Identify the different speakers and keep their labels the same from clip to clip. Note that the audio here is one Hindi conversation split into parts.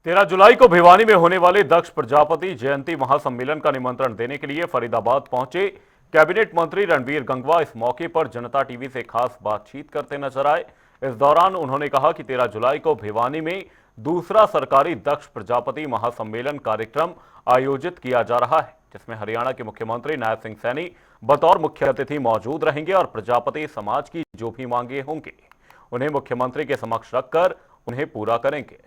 Speaker 1: 13 जुलाई को भिवानी में होने वाले दक्ष प्रजापति जयंती महासम्मेलन का निमंत्रण देने के लिए फरीदाबाद पहुंचे कैबिनेट मंत्री रणवीर गंगवा इस मौके पर जनता टीवी से खास बातचीत करते नजर आए। इस दौरान उन्होंने कहा कि 13 जुलाई को भिवानी में दूसरा सरकारी दक्ष प्रजापति महासम्मेलन कार्यक्रम आयोजित किया जा रहा है, जिसमें हरियाणा के मुख्यमंत्री नायब सिंह सैनी बतौर मुख्य अतिथि मौजूद रहेंगे और प्रजापति समाज की जो भी मांगे होंगी उन्हें मुख्यमंत्री के समक्ष रखकर उन्हें पूरा करेंगे।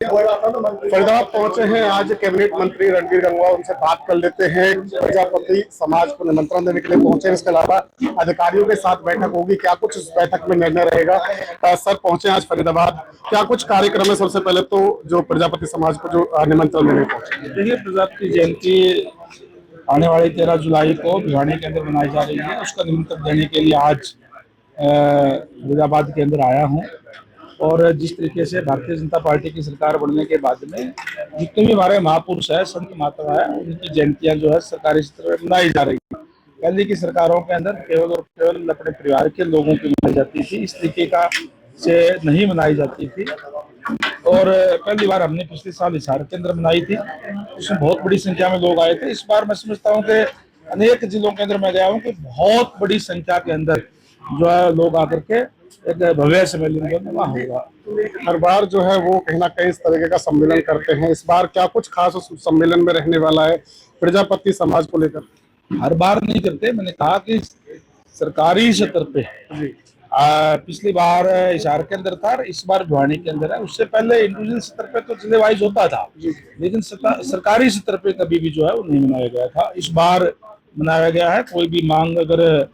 Speaker 2: फरीदाबाद पहुंचे हैं आज कैबिनेट मंत्री रणवीर गंगवा, उनसे बात कर लेते हैं। प्रजापति समाज को निमंत्रण देने के लिए पहुंचे। इसके अलावा अधिकारियों के साथ बैठक होगी, क्या कुछ इस बैठक में निर्णय रहेगा। सर पहुंचे आज फरीदाबाद, क्या कुछ कार्यक्रम है। सबसे पहले तो जो प्रजापति समाज को जो निमंत्रण देने पहुंचे।
Speaker 3: देखिए, प्रजापति जयंती आने वाली 13 जुलाई को भिवानी के अंदर मनाई जा रही है। उसका निमंत्रण देने के लिए आज फरीदाबाद के अंदर आया हूँ। और जिस तरीके से भारतीय जनता पार्टी की सरकार बनने के बाद में जितने भी हमारे महापुरुष है, संत महात्मा है, उनकी जयंतियां जो है सरकारी स्तर पर मनाई जा रही है। पहले की सरकारों के अंदर केवल और केवल अपने परिवार के लोगों की मनाई जाती थी, इस तरीके का से नहीं मनाई जाती थी। और पहली बार हमने पिछले साल हिसार के अंदर मनाई थी, उसमें बहुत बड़ी संख्या में लोग आए थे। इस बार मैं समझता हूँ कि अनेक जिलों के अंदर मैं गया हूँ कि बहुत बड़ी संख्या के अंदर जो है लोग आकर के एक भव्य सम्मेलन वहाँ होगा।
Speaker 2: हर बार जो है वो कहीं ना कहीं इस तरीके का सम्मेलन करते हैं, इस बार क्या कुछ खास उस सम्मेलन में रहने वाला है प्रजापति समाज को लेकर।
Speaker 3: हर बार नहीं करते, मैंने कहा कि सरकारी स्तर पे पिछली बार हिसार के अंदर था, इस बार भिवानी के अंदर है। उससे पहले इंडिविजुअल स्तर पे तो जिले वाइज होता था, लेकिन सरकारी स्तर पे कभी भी जो है वो नहीं मनाया गया था। इस बार मनाया गया है। कोई भी मांग अगर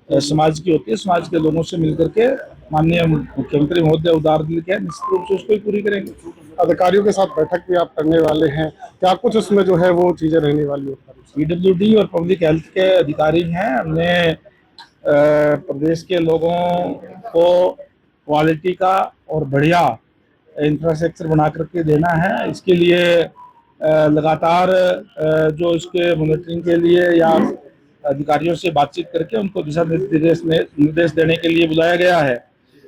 Speaker 3: समाज की होती है, समाज के लोगों से मिलकर के माननीय मुख्यमंत्री महोदय उदार दिल के निश्चित रूप से उसको ही पूरी करेंगे।
Speaker 2: अधिकारियों के साथ बैठक भी आप करने वाले हैं, क्या कुछ उसमें जो है वो चीजें रहने वाली है।
Speaker 3: पीडब्ल्यूडी और पब्लिक हेल्थ के अधिकारी हैं। हमने प्रदेश के लोगों को क्वालिटी का और बढ़िया इंफ्रास्ट्रक्चर बना करके देना है। इसके लिए लगातार जो इसके मॉनिटरिंग के लिए या अधिकारियों से बातचीत करके उनको दिशा निर्देश देने के लिए बुलाया गया है।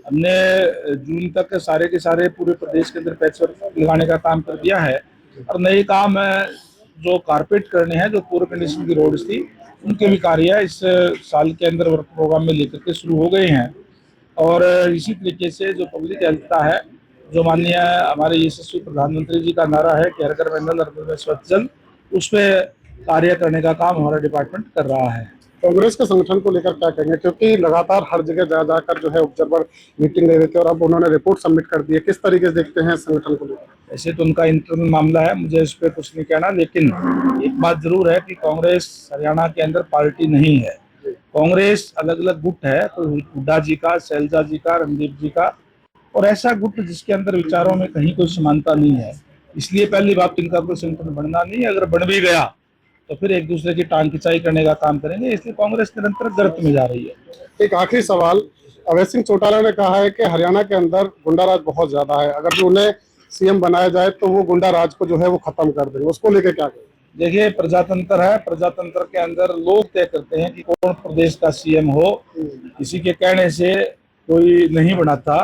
Speaker 3: हमने जून तक सारे के सारे पूरे प्रदेश के अंदर पैचवर्क लगाने का काम कर दिया है और नए काम जो कारपेट करने हैं, जो पूर्व कंडीशन की रोड्स थी, उनके भी कार्य इस साल के अंदर वर्क प्रोग्राम में लेकर के शुरू हो गए हैं। और इसी तरीके से जो पब्लिक हेल्थ का है, जो माननीय हमारे यशस्वी प्रधानमंत्री जी का नारा है कि हर घर नल हर घर स्वच्छ जल, उस पर कार्य करने का काम हमारा डिपार्टमेंट कर रहा है।
Speaker 2: कांग्रेस के संगठन को लेकर क्या कहेंगे, क्योंकि लगातार हर जगह जा जाकर जो है ऑब्जर्वर मीटिंग ले रहे थे और अब उन्होंने रिपोर्ट सबमिट कर दी है, किस तरीके से देखते हैं संगठन को लेकर।
Speaker 3: ऐसे तो उनका इंटरनल मामला है, मुझे इस पर कुछ नहीं कहना, लेकिन एक बात जरूर है कि कांग्रेस हरियाणा के अंदर पार्टी नहीं है। कांग्रेस अलग अलग गुट है, तो हुड्डा जी का, शैलजा जी का, रणदीप जी का, और ऐसा गुट जिसके अंदर विचारों में कहीं कोई समानता नहीं है। इसलिए पहली बात, इनका कोई संगठन बनना नहीं है। अगर बन भी गया तो फिर एक दूसरे की टांग खिंचाई करने का काम करेंगे। इसलिए कांग्रेस निरंतर गर्त में जा रही है।
Speaker 2: एक आखिरी सवाल, अभय सिंह चौटाला ने कहा है कि हरियाणा के अंदर गुंडाराज बहुत ज्यादा है, अगर जो उन्हें सीएम बनाया जाए तो वो गुंडाराज को जो है वो खत्म कर देंगे, उसको लेकर क्या कहें।
Speaker 3: देखिए, प्रजातंत्र है, प्रजातंत्र के अंदर लोग तय करते हैं कि कौन प्रदेश का सीएम हो। किसी के कहने से कोई नहीं बनाता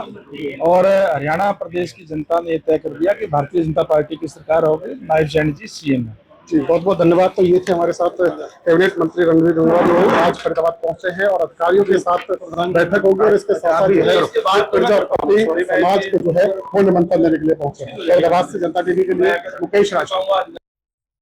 Speaker 3: और हरियाणा प्रदेश की जनता ने तय कर दिया कि भारतीय जनता पार्टी की सरकार होगी, नायब सैनी जी सीएम है।
Speaker 2: जी, बहुत बहुत धन्यवाद। तो ये थे हमारे साथ कैबिनेट मंत्री रणवीर गंगवा, जो आज फरीदाबाद पहुंचे हैं और अधिकारियों के साथ बैठक होगी और इसके साथ जो है प्रजापति समाज को जो है वो निमंत्रण देने के लिए पहुंचे हैं। फरीदाबाद से जनता टीवी के लिए मुकेश राज।